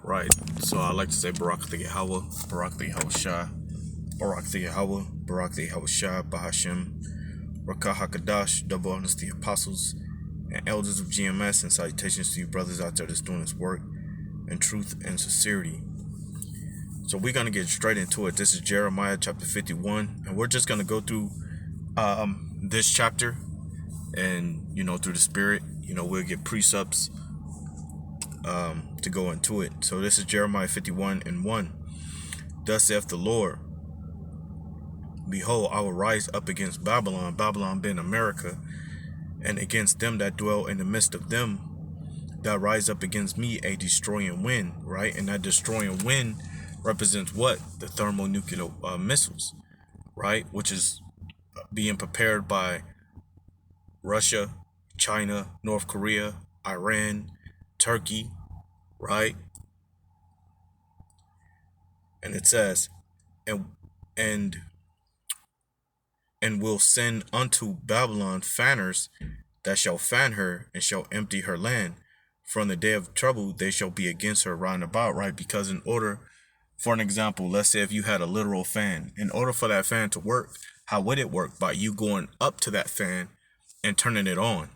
Right. So I like to say Barak the Yahweh, Barak the Yahweh Barak the Yahweh, Barak the Yahweh Shah, Bahashem, Rakah HaKadash, double honors to the apostles and elders of GMS, and salutations to you brothers out there that's doing this work in truth and sincerity. So we're going to get straight into it. This is Jeremiah chapter 51, and we're just going to go through this chapter and, through the Spirit, we'll get precepts to go into it. So this is Jeremiah 51 and 1. Thus saith the Lord, behold, I will rise up against Babylon, Babylon being America, and against them that dwell in the midst of them that rise up against me a destroying wind, right? And that destroying wind represents what? The thermonuclear missiles, right? Which is being prepared by Russia, China, North Korea, Iran, Turkey, right? And it says, and will send unto Babylon fanners that shall fan her and shall empty her land. From the day of trouble they shall be against her round about, right? Because in order, for an example, let's say if you had a literal fan, in order for that fan to work, how would it work? By you going up to that fan and turning it on,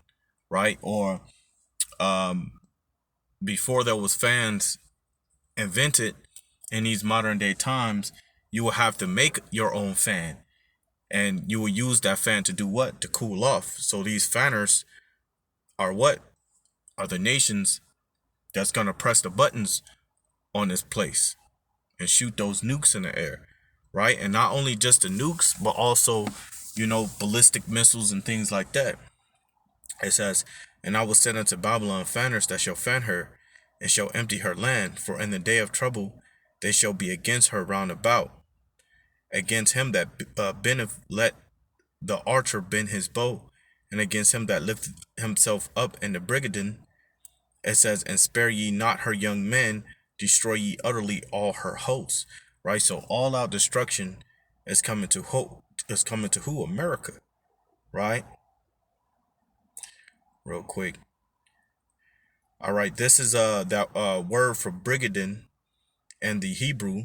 right? Or before there was fans invented in these modern day times, you will have to make your own fan, and you will use that fan to do what? To cool off. So these fanners are what? Are the nations that's going to press the buttons on this place and shoot those nukes in the air, right? And not only just the nukes, but also, ballistic missiles and things like that. It says, and I will send unto Babylon fanners that shall fan her and shall empty her land, for in the day of trouble they shall be against her round about. Against him that bendeth, let the archer bend his bow, and against him that lifteth himself up in the brigadine, it says, and spare ye not her young men, destroy ye utterly all her hosts. Right? So all out destruction is coming to who? America. Right? Real quick. All right, this is that word for brigadine in the Hebrew.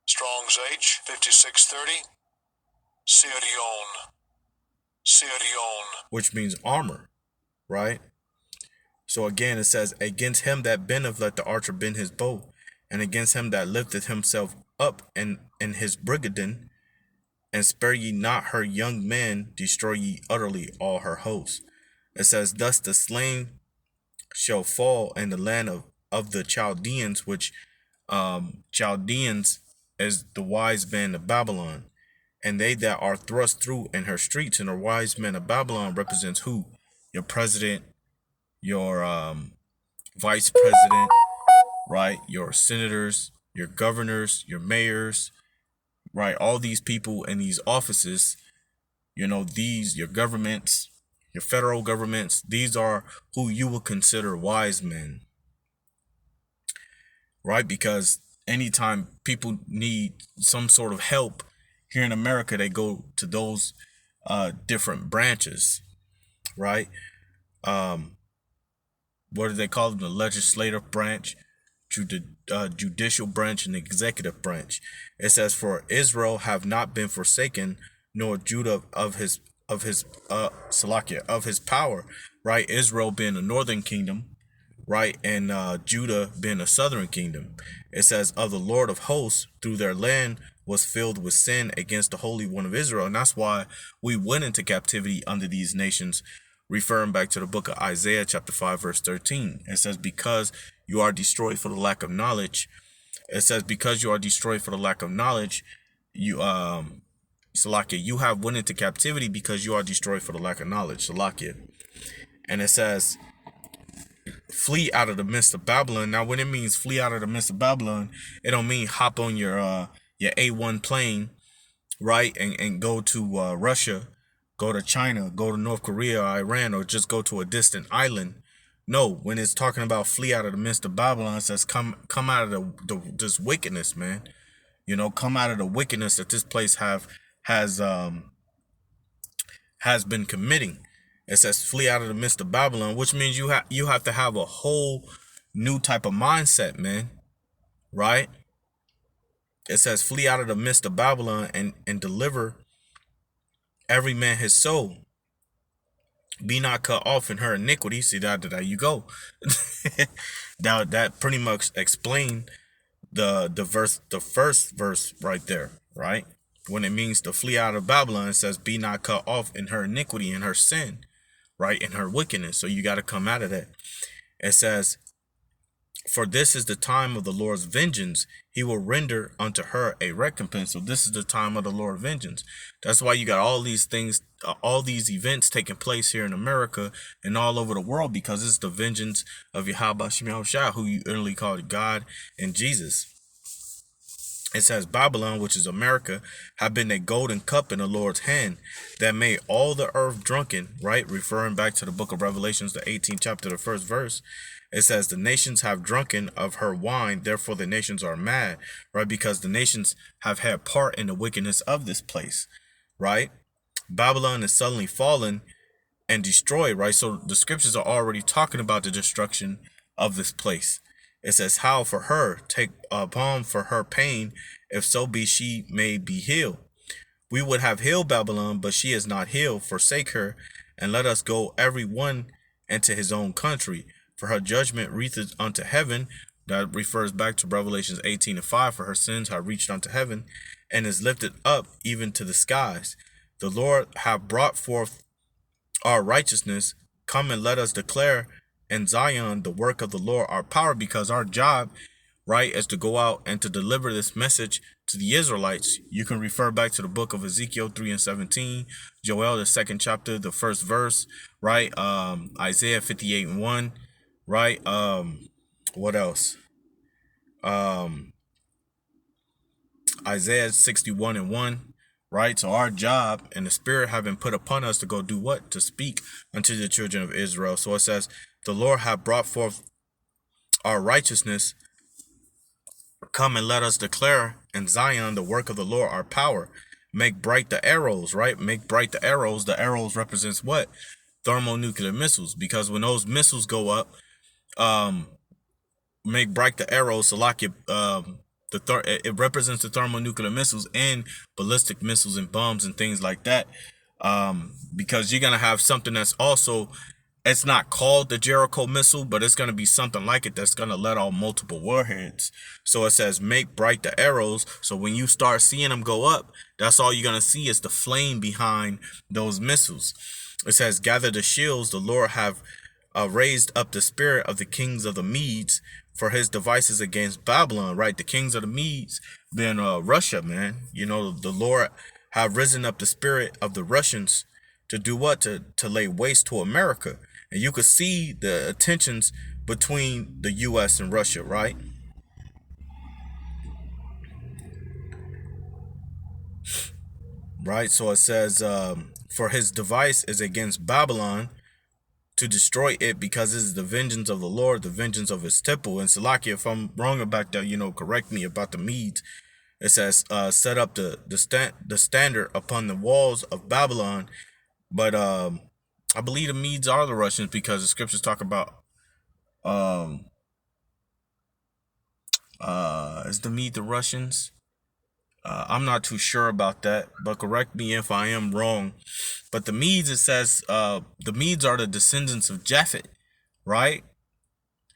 Strong's H 5630. Sirion. Which means armor, right? So again, it says, against him that bendeth, let the archer bend his bow, and against him that lifteth himself up in his brigadine, and spare ye not her young men, destroy ye utterly all her hosts. It says, thus the slain shall fall in the land of the Chaldeans, which Chaldeans is the wise men of Babylon, and they that are thrust through in her streets. And the wise men of Babylon represents who? Your president, your vice president, right? Your senators, your governors, your mayors, right? All these people in these offices, your governments, your federal governments, these are who you will consider wise men, right? Because anytime people need some sort of help here in America, they go to those different branches, right? What do they call them? The legislative branch, judicial branch, and executive branch. It says, for Israel have not been forsaken, nor Judah of his power, right? Israel being the northern kingdom, right? And Judah being a southern kingdom. It says, of the Lord of hosts, through their land was filled with sin against the Holy One of Israel. And that's why we went into captivity under these nations, referring back to the book of Isaiah chapter 5 verse 13. It says, because you are destroyed for the lack of knowledge. It says, because you are destroyed for the lack of knowledge, you Salakia, you have went into captivity because you are destroyed for the lack of knowledge. Salakia. And it says, flee out of the midst of Babylon. Now, when it means flee out of the midst of Babylon, it don't mean hop on your A1 plane, right, and go to Russia, go to China, go to North Korea or Iran, or just go to a distant island. No, when it's talking about flee out of the midst of Babylon, it says come out of this wickedness, man. Come out of the wickedness that this place has been committing. It says flee out of the midst of Babylon, which means you have to have a whole new type of mindset, man. right? It says, flee out of the midst of Babylon and deliver every man his soul. Be not cut off in her iniquity. See, there you go. That pretty much explained the first verse right there, right? When it means to flee out of Babylon, it says, be not cut off in her iniquity, in her sin, right? In her wickedness. So you got to come out of that. It says, for this is the time of the Lord's vengeance. He will render unto her a recompense. So this is the time of the Lord's vengeance. That's why you got all these things, all these events taking place here in America and all over the world, because it's the vengeance of Yahweh Shem Shah, who you early called God and Jesus. It says, Babylon, which is America, have been a golden cup in the Lord's hand that made all the earth drunken, right? Referring back to the book of Revelations, the 18th chapter, the first verse. It says, the nations have drunken of her wine, therefore the nations are mad, right? Because the nations have had part in the wickedness of this place, right? Babylon is suddenly fallen and destroyed, right? So the scriptures are already talking about the destruction of this place. It says, how for her, take a balm for her pain, if so be she may be healed. We would have healed Babylon, but she is not healed. Forsake her, and let us go every one into his own country. For her judgment reacheth unto heaven. That refers back to Revelations 18:5. For her sins have reached unto heaven, and is lifted up even to the skies. The Lord have brought forth our righteousness. Come and let us declare in Zion the work of the Lord, our power, because our job, right, is to go out and to deliver this message to the Israelites. You can refer back to the book of Ezekiel 3:17, Joel, the 2nd chapter, the 1st verse, right? Isaiah 58:1, right? What else? Isaiah 61:1, right? So our job and the Spirit have been put upon us to go do what? To speak unto the children of Israel. So it says, the Lord hath brought forth our righteousness. Come and let us declare in Zion the work of the Lord, our power. Make bright the arrows, right? Make bright the arrows. The arrows represents what? Thermonuclear missiles. Because when those missiles go up, make bright the arrows. So like it represents the thermonuclear missiles and ballistic missiles and bombs and things like that. Because you're gonna have something that's also, it's not called the Jericho missile, but it's going to be something like it that's going to let off multiple warheads. So it says, make bright the arrows. So when you start seeing them go up, that's all you're going to see is the flame behind those missiles. It says, gather the shields. The Lord have raised up the spirit of the kings of the Medes for his devices against Babylon, right? The kings of the Medes, then Russia, man. You know, the Lord have risen up the spirit of the Russians to do what? To lay waste to America. And you could see the tensions between the U.S. and Russia, right? Right. So it says, for his device is against Babylon to destroy it, because it is the vengeance of the Lord, the vengeance of his temple. And Salakia, if I'm wrong about that, you know, correct me about the Medes. It says, set up the standard upon the walls of Babylon. But I believe the Medes are the Russians, because the scriptures talk about is the Mede the Russians? I'm not too sure about that, but correct me if I am wrong. But the Medes, it says the Medes are the descendants of Japhet, right?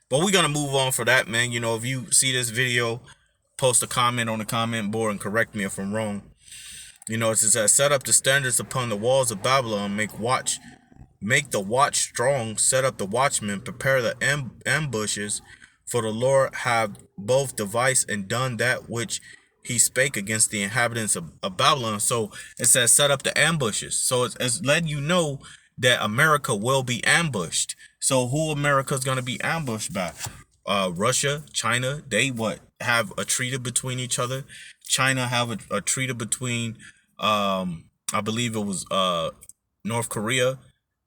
But we're gonna move on for that, man. You know, if you see this video, post a comment on the comment board and correct me if I'm wrong. You know, it says, set up the standards upon the walls of Babylon, make the watch strong, set up the watchmen, prepare the ambushes, for the Lord have both devised and done that which he spake against the inhabitants of Babylon. So it says, set up the ambushes. So it's letting you know that America will be ambushed. So who America is going to be ambushed by? Russia, China, they have a treaty between each other. China have a treaty between I believe it was North Korea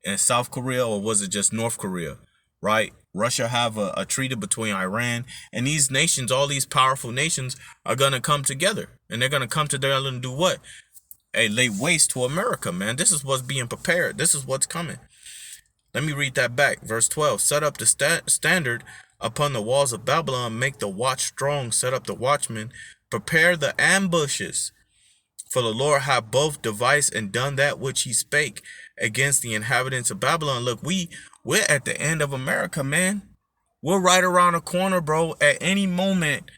and South Korea, or was it just North Korea, right? Russia have a treaty between Iran, and these nations, all these powerful nations, are going to come together, and they're going to come together and do what? Hey, lay waste to America, man. This is what's being prepared. This is what's coming. Let me read that back. Verse 12, set up the standard upon the walls of Babylon, make the watch strong, set up the watchmen, prepare the ambushes. For the Lord hath both devised and done that which he spake against the inhabitants of Babylon. Look, we're at the end of America, man. We're right around the corner, bro. At any moment,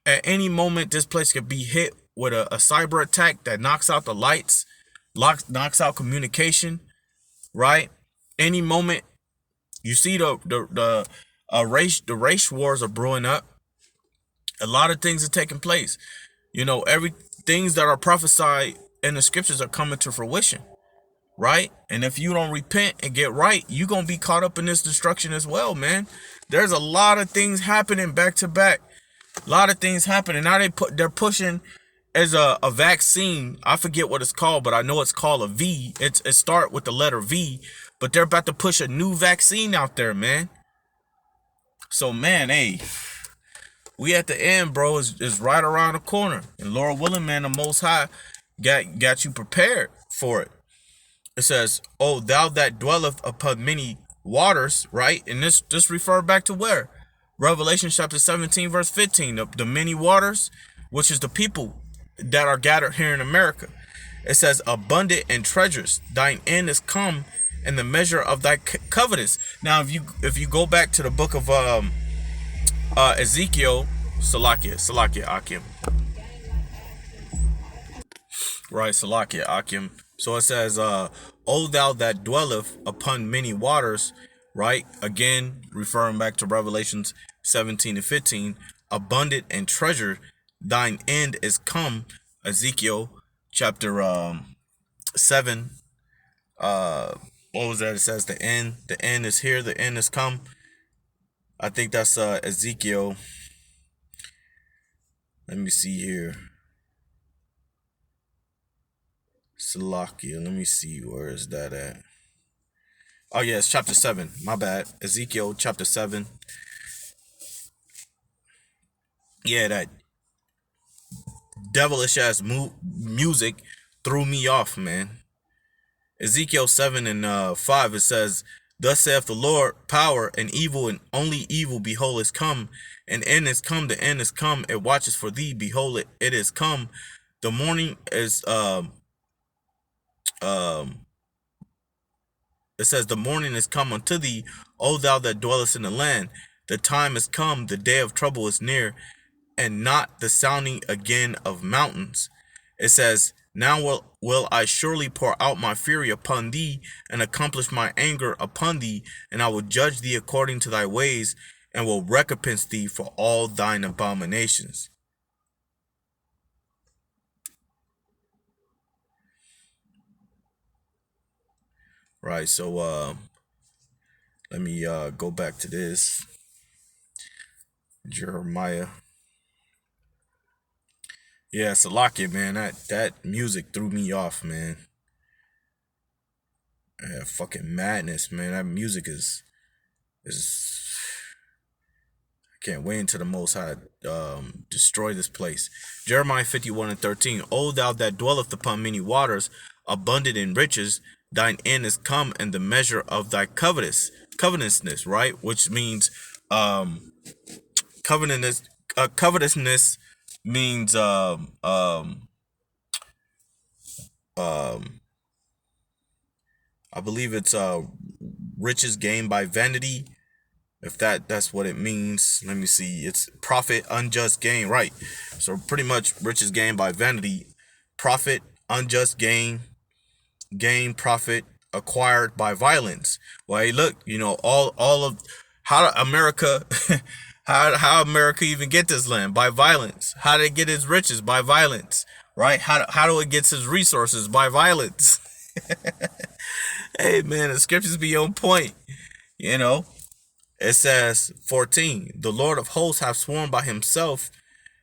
this place could be hit with a cyber attack that knocks out the lights, knocks out communication, right? Any moment, you see the race wars are brewing up. A lot of things are taking place. You know, things that are prophesied in the scriptures are coming to fruition, right? And if you don't repent and get right, you're going to be caught up in this destruction as well, man. There's a lot of things happening back to back. A lot of things happening. Now they're pushing as a vaccine. I forget what it's called, but I know it's called a V. It start with the letter V, but they're about to push a new vaccine out there, man. So, man, hey, we at the end, bro. Is right around the corner. And Lord willing, man, the Most High got you prepared for it. It says, "Oh, thou that dwelleth upon many waters," right? And this just refer back to where? Revelation chapter 17, verse 15. The many waters, which is the people that are gathered here in America. It says, "Abundant in treasures, thine end is come, and the measure of thy covetous." Now, if you go back to the book of Ezekiel, Salakia, Akim. Right, Salakia, Akim. So it says, "O thou that dwelleth upon many waters," right? Again, referring back to Revelations 17 and 15, "abundant and treasure, thine end is come." Ezekiel chapter 7. What was that? It says the end is here, the end is come. I think that's Ezekiel. Let me see here. Salakia. Let me see, where is that at? Oh yeah, it's chapter 7. My bad. Ezekiel chapter 7. Yeah, that devilish ass music threw me off, man. Ezekiel 7 and 5, it says, "Thus saith the Lord, power and evil, and only evil, behold, is come. And end is come, the end is come. It watches for thee, behold, it is come. The morning is it says, the morning is come unto thee, O thou that dwellest in the land. The time is come, the day of trouble is near, and not the sounding again of mountains." It says, "Now will I surely pour out my fury upon thee, and accomplish my anger upon thee, and I will judge thee according to thy ways, and will recompense thee for all thine abominations." Right, so let me go back to this. Jeremiah. Yeah, Salakia, man. That music threw me off, man. Yeah, fucking madness, man. That music is I can't wait until the Most High destroy this place. Jeremiah 51 and 13. "O thou that dwelleth upon many waters, abundant in riches, thine end is come, and the measure of thy covetousness," right? Which means covetousness means I believe it's riches gained by vanity. If that's what it means. Let me see. It's profit, unjust gain, right? So pretty much riches gained by vanity, profit, unjust gain, profit acquired by violence. Well, hey, look, you know, all of how America how America even get this land? By violence. How did it get its riches? By violence, right? How do it get its resources? By violence. Hey man, the scriptures be on point, you know. It says 14, "The Lord of hosts hath sworn by himself,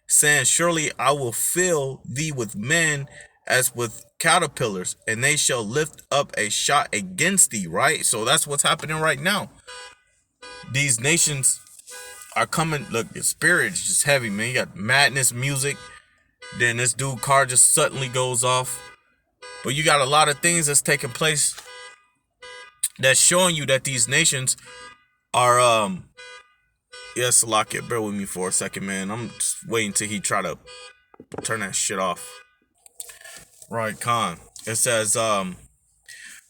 saying, surely I will fill thee with men as with caterpillars, and they shall lift up a shot against thee," right? So that's what's happening right now. These nations are coming. Look, the spirit is just heavy, man. You got madness music. Then this dude car just suddenly goes off. But you got a lot of things that's taking place that's showing you that these nations are Yes, lock it. Bear with me for a second, man. I'm just waiting till he try to turn that shit off. Right, Khan. It says, the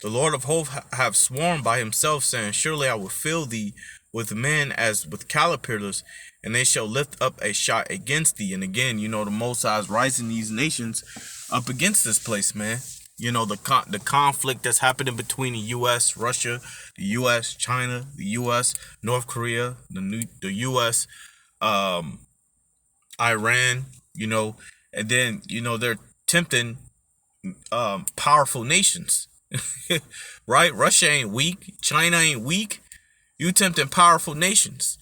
Lord of hosts have sworn by himself, saying, surely I will fill thee with men as with caterpillars, and they shall lift up a shot against thee. And again, you know, the Most High is rising these nations up against this place, man. You know, the conflict that's happening between the U.S., Russia, the U.S., China, the U.S., North Korea, the U.S., Iran, you know, and then, you know, they're tempting powerful nations. Right? Russia ain't weak. China ain't weak. You tempting powerful nations.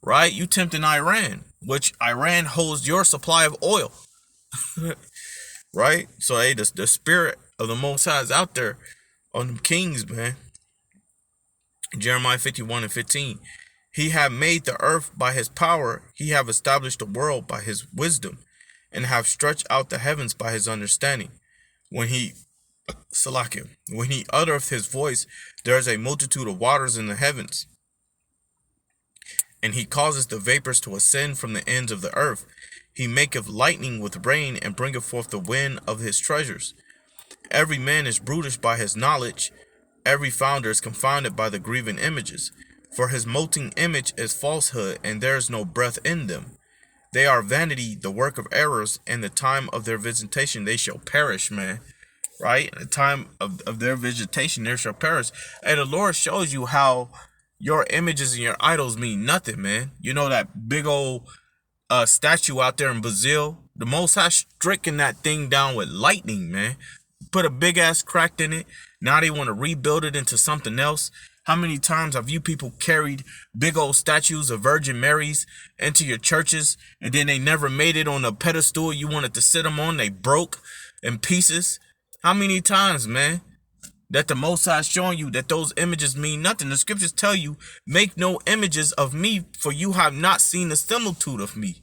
Right? You tempting Iran, which Iran holds your supply of oil. Right? So, hey, the spirit of the Most High is out there on them kings, man. Jeremiah 51:15. He have made the earth by his power. He have established the world by his wisdom, and have stretched out the heavens by his understanding. When he uttereth his voice, there is a multitude of waters in the heavens. And he causes the vapors to ascend from the ends of the earth. He maketh lightning with rain, and bringeth forth the wind of his treasures. Every man is brutish by his knowledge. Every founder is confounded by the grieving images. For his molten image is falsehood, and there is no breath in them. They are vanity, the work of errors. In the time of their visitation they shall perish, man. Right? In the time of their visitation they shall perish. And the Lord shows you how your images and your idols mean nothing, man. You know that big old statue out there in Brazil? The Most High stricken that thing down with lightning, man. Put a big ass crack in it. Now they want to rebuild it into something else. How many times have you people carried big old statues of Virgin Marys into your churches, and then they never made it on a pedestal you wanted to sit them on? They broke in pieces. How many times, man, that the Most High is showing you that those images mean nothing? The scriptures tell you, make no images of me, for you have not seen the similitude of me.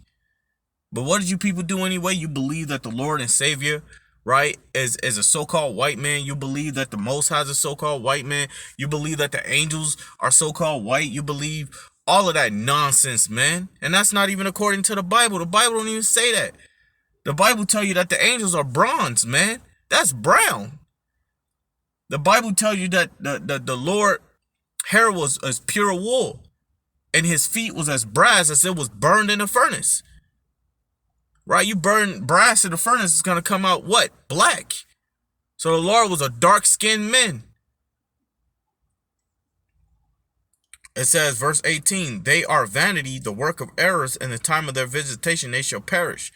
But what did you people do anyway? You believe that the Lord and Savior, right, is a so-called white man. You believe that the Most High is a so-called white man. You believe that the angels are so-called white. You believe all of that nonsense, man. And that's not even according to the Bible. The Bible don't even say that. The Bible tell you that the angels are bronze, man. That's brown. The Bible tells you that the Lord hair was as pure wool, and his feet was as brass as it was burned in a furnace. Right? You burn brass in the furnace, it's going to come out what? Black. So the Lord was a dark-skinned man. It says, verse 18, they are vanity, the work of errors. In the time of their visitation they shall perish.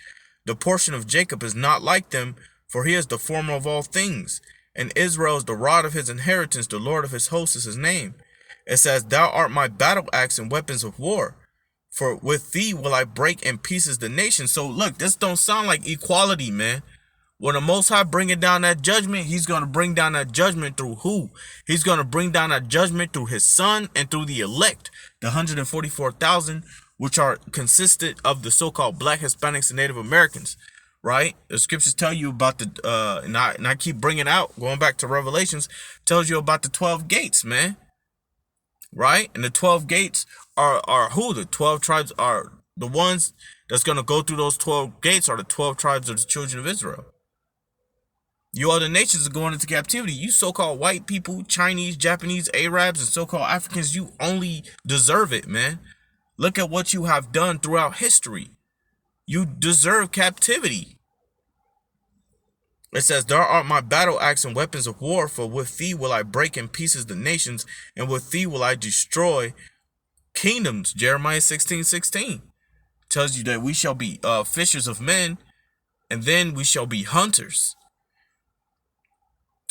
The portion of Jacob is not like them, for he is the former of all things. And Israel is the rod of his inheritance, the Lord of his hosts is his name. It says, thou art my battle axe and weapons of war. For with thee will I break in pieces the nation. So look, this don't sound like equality, man. When the Most High bringing down that judgment, he's going to bring down that judgment through who? He's going to bring down that judgment through his son and through the elect, the 144,000, which are consisted of the so-called black Hispanics and Native Americans, right? The scriptures tell you about the, and I keep bringing out, going back to Revelations, tells you about the 12 gates, man. Right? And the 12 gates are who? The 12 tribes are the ones that's going to go through those 12 gates are the 12 tribes of the children of Israel. You other nations are going into captivity. You so-called white people, Chinese, Japanese, Arabs, and so-called Africans, you only deserve it, man. Look at what you have done throughout history. You deserve captivity. It says, thou art my battle axe and weapons of war, for with thee will I break in pieces the nations, and with thee will I destroy kingdoms. Jeremiah 16:16 tells you that we shall be fishers of men, and then we shall be hunters.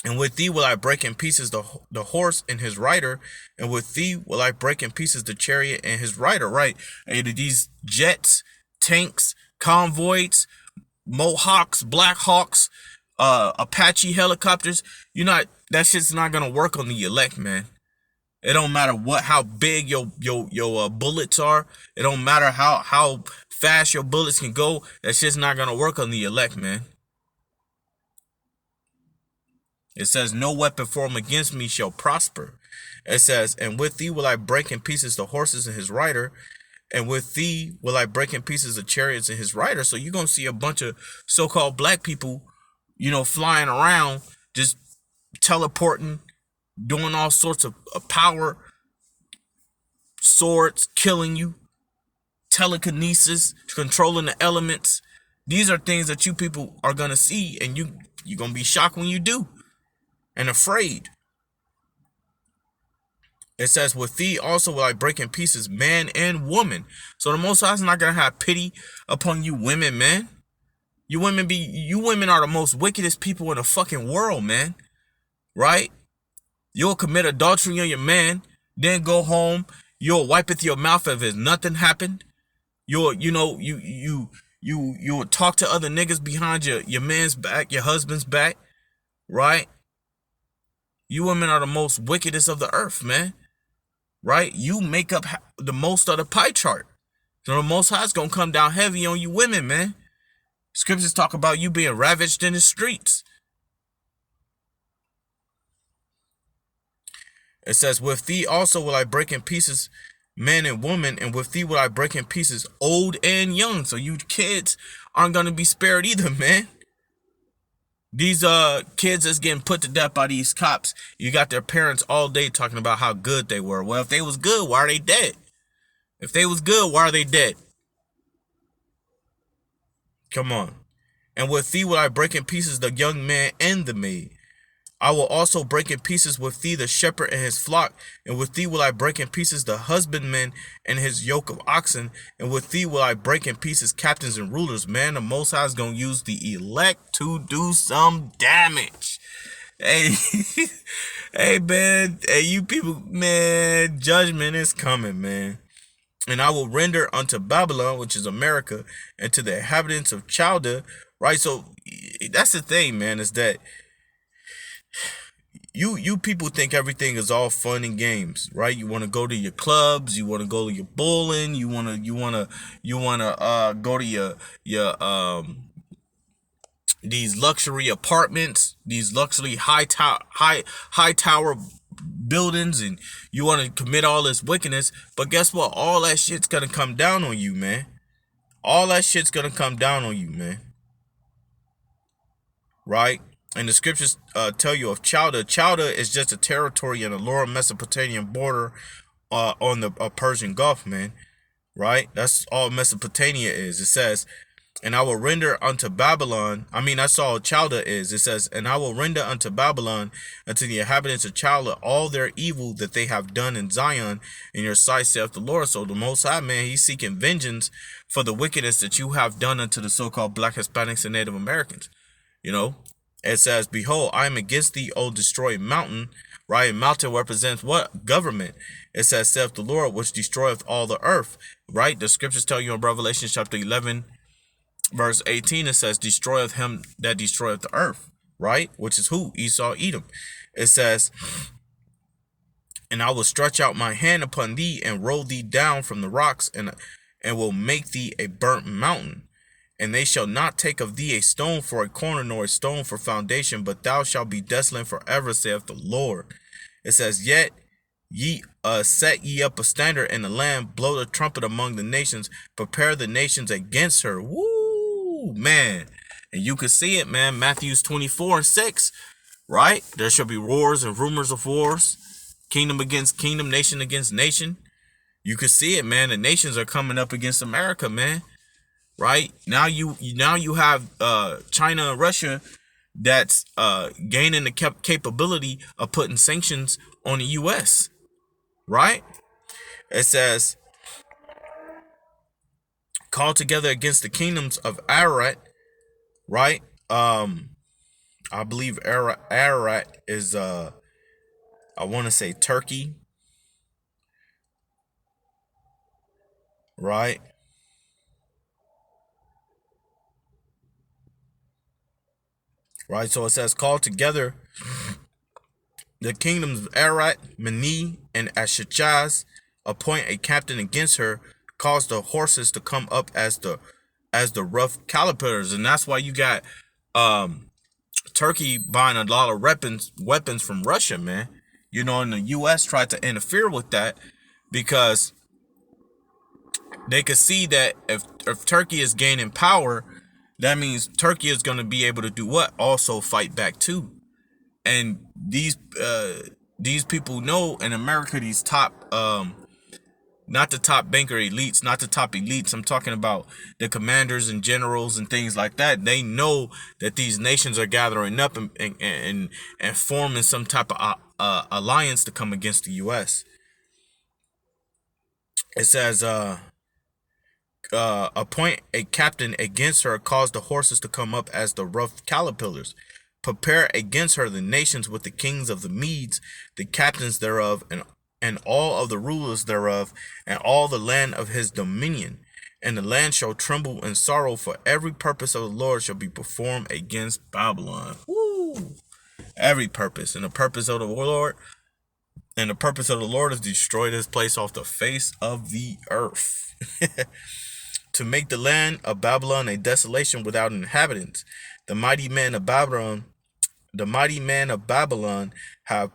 And with thee will I break in pieces the horse and his rider, and with thee will I break in pieces the chariot and his rider. Right? And these jets, tanks, convoys, Mohawks, Black Hawks, Apache helicopters, that shit's not gonna work on the elect, man. It don't matter how big your bullets are. It don't matter how fast your bullets can go. That shit's not gonna work on the elect, man. It says, no weapon formed against me shall prosper. It says, and with thee will I break in pieces the horses and his rider, and with thee will I break in pieces the chariots and his riders. So you're gonna see a bunch of so-called black people, flying around, just teleporting, doing all sorts of power, swords, killing you, telekinesis, controlling the elements. These are things that you people are gonna see, and you're gonna be shocked when you do, and afraid. It says, with thee also will I break in pieces man and woman. So the Most High is not gonna have pity upon you women, man. You women are the most wickedest people in the fucking world, man. Right? You'll commit adultery on your man, then go home. You'll wipeth your mouth as if nothing happened. You'll talk to other niggas behind your man's back, your husband's back, right? You women are the most wickedest of the earth, man. Right? You make up the most of the pie chart. So the Most High is gonna come down heavy on you women, man. Scriptures talk about you being ravaged in the streets. It says, with thee also will I break in pieces man and woman, and with thee will I break in pieces old and young. So you kids aren't gonna be spared either, man. These kids that's getting put to death by these cops, you got their parents all day talking about how good they were. Well, if they was good, why are they dead? If they was good, why are they dead? Come on. And with thee will I break in pieces the young man and the maid. I will also break in pieces with thee the shepherd and his flock, and with thee will I break in pieces the husbandman and his yoke of oxen, and with thee will I break in pieces captains and rulers. Man, the Most High is going to use the elect to do some damage. Hey, hey, man, hey, you people, man, judgment is coming, man. And I will render unto Babylon, which is America, and to the inhabitants of Chaldea, right? So that's the thing, man, is that you people think everything is all fun and games, right? You want to go to your clubs, you want to go to your bowling, you want to go to your these luxury apartments, these luxury high tower buildings, and you want to commit all this wickedness. But guess what? All that shit's gonna come down on you, man. All that shit's gonna come down on you, man. Right? And the scriptures tell you of Chaldea. Chaldea is just a territory in the lower Mesopotamian border on the Persian Gulf, man. Right? That's all Mesopotamia is. It says, and I will render unto Babylon. That's all Chaldea is. It says, and I will render unto Babylon and to the inhabitants of Chaldea all their evil that they have done in Zion in your sight, saith the Lord. So the Most High, man, he's seeking vengeance for the wickedness that you have done unto the so-called Black, Hispanics, and Native Americans. It says, behold, I am against thee, O destroyed mountain. Right? Mountain represents what? Government. It says, saith the Lord, which destroyeth all the earth. Right? The scriptures tell you in Revelation chapter 11, verse 18, it says, destroyeth him that destroyeth the earth. Right? Which is who? Esau, Edom. It says, and I will stretch out my hand upon thee and roll thee down from the rocks and will make thee a burnt mountain. And they shall not take of thee a stone for a corner, nor a stone for foundation, but thou shalt be desolate forever, saith the Lord. It says, yet ye set ye up a standard in the land, blow the trumpet among the nations, prepare the nations against her. Woo, man. And you can see it, man. Matthew 24:6, right? There shall be wars and rumors of wars, kingdom against kingdom, nation against nation. You can see it, man. The nations are coming up against America, man. Right? Now you have China and Russia that's gaining the capability of putting sanctions on the U.S. Right? It says, call together against the kingdoms of Ararat. Right? I believe Ararat is I want to say Turkey. Right? Right, so it says, call together the kingdoms of Ararat, Mani, and Ashachaz, appoint a captain against her, cause the horses to come up as the rough calipers. And that's why you got Turkey buying a lot of weapons from Russia, man. And the U.S. tried to interfere with that because they could see that if Turkey is gaining power, that means Turkey is going to be able to do what? Also fight back too. And these people know in America, these top not the top banker elites, not the top elites. I'm talking about the commanders and generals and things like that. They know that these nations are gathering up and forming some type of alliance to come against the U.S. It says, appoint a captain against her, cause the horses to come up as the rough caterpillars. Prepare against her the nations with the kings of the Medes, the captains thereof, and all of the rulers thereof, and all the land of his dominion. And the land shall tremble in sorrow, for every purpose of the Lord shall be performed against Babylon. Woo! Every purpose. And the purpose of the Lord, is destroy this place off the face of the earth. To make the land of Babylon a desolation without inhabitants. The mighty men of Babylon have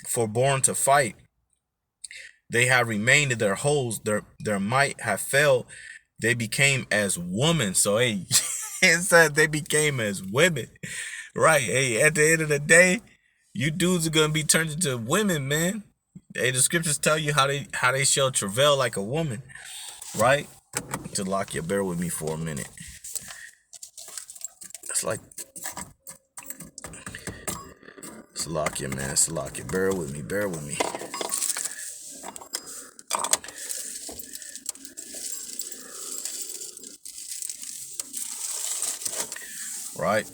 forborne to fight. They have remained in their holes. Their might have failed. They became as women. So hey, it said they became as women. Right. Hey, at the end of the day, you dudes are gonna be turned into women, man. Hey, the scriptures tell you how they shall travail like a woman. Right? To lock you, bear with me for a minute. It's like Salakia, man. Salakia. Bear with me. Right?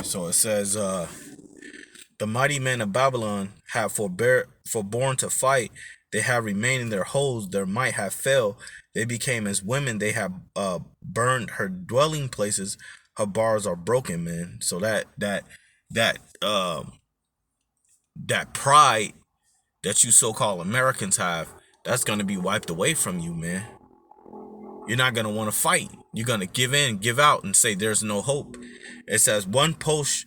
So it says, the mighty men of Babylon have forborne to fight. They have remained in their holes. Their might have failed. They became as women. They have burned her dwelling places. Her bars are broken, man. So that pride that you so-called Americans have, that's going to be wiped away from you, man. You're not going to want to fight. You're going to give in, give out, and say there's no hope. It says one post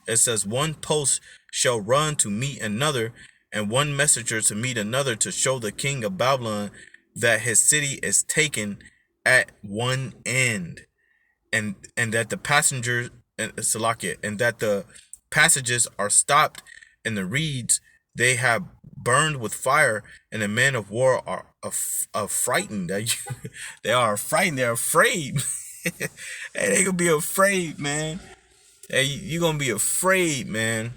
shall run to meet another, and one messenger to meet another, to show the king of Babylon that his city is taken at one end, and that the passengers and that the passages are stopped, and the reeds they have burned with fire, and the men of war are frightened. They are frightened. They're afraid. Hey, they gonna be afraid, man. Hey, you gonna be afraid, man.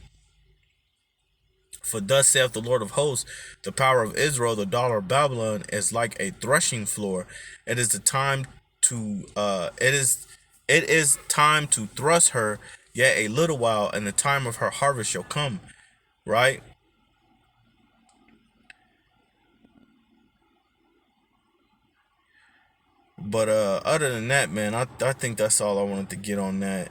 For thus saith the Lord of hosts, the power of Israel, the daughter of Babylon, is like a threshing floor. It is the time to it is time to thrust her, yet a little while, and the time of her harvest shall come. Right? But other than that, man, I think that's all I wanted to get on that.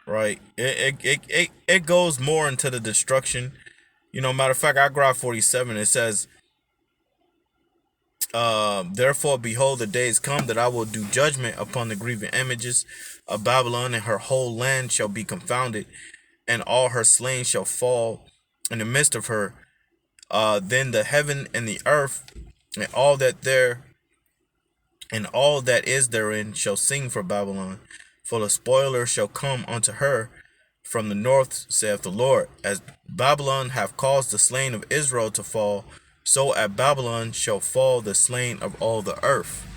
Right. It goes more into the destruction. Matter of fact, I grab 47. It says, therefore, behold, the days come that I will do judgment upon the grieving images of Babylon, and her whole land shall be confounded, and all her slain shall fall in the midst of her. Then the heaven and the earth and all that is therein shall sing for Babylon. For the spoiler shall come unto her from the north, saith the Lord. As Babylon hath caused the slain of Israel to fall, so at Babylon shall fall the slain of all the earth.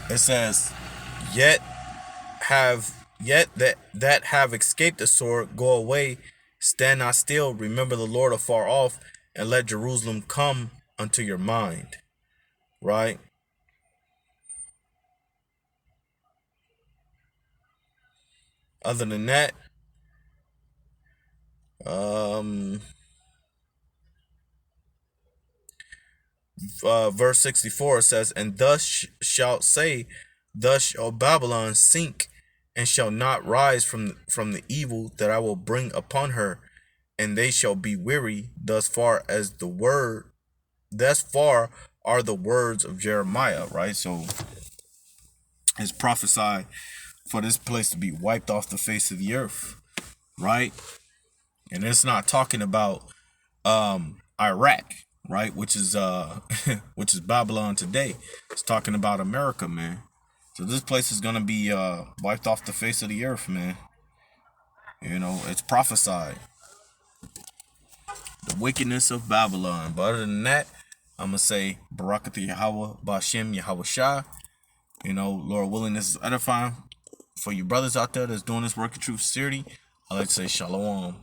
It says, yet that have escaped the sword, go away, stand not still, remember the Lord afar off, and let Jerusalem come unto your mind. Right? Other than that, verse 64 says, and thus shalt say, thus shall Babylon sink, and shall not rise from the evil that I will bring upon her, and they shall be weary. Thus far are the words of Jeremiah. Right? So it's prophesied for this place to be wiped off the face of the earth. Right? And it's not talking about Iraq, right? Which is which is Babylon today. It's talking about America, man. So this place is gonna be wiped off the face of the earth, man. You know, it's prophesied. The wickedness of Babylon. But other than that, I'm gonna say Barakatha Yahweh, Bashem Yahweh Shah. You know, Lord willing, this is edifying for you brothers out there that's doing this work of truth sincerity. I like to say Shalom.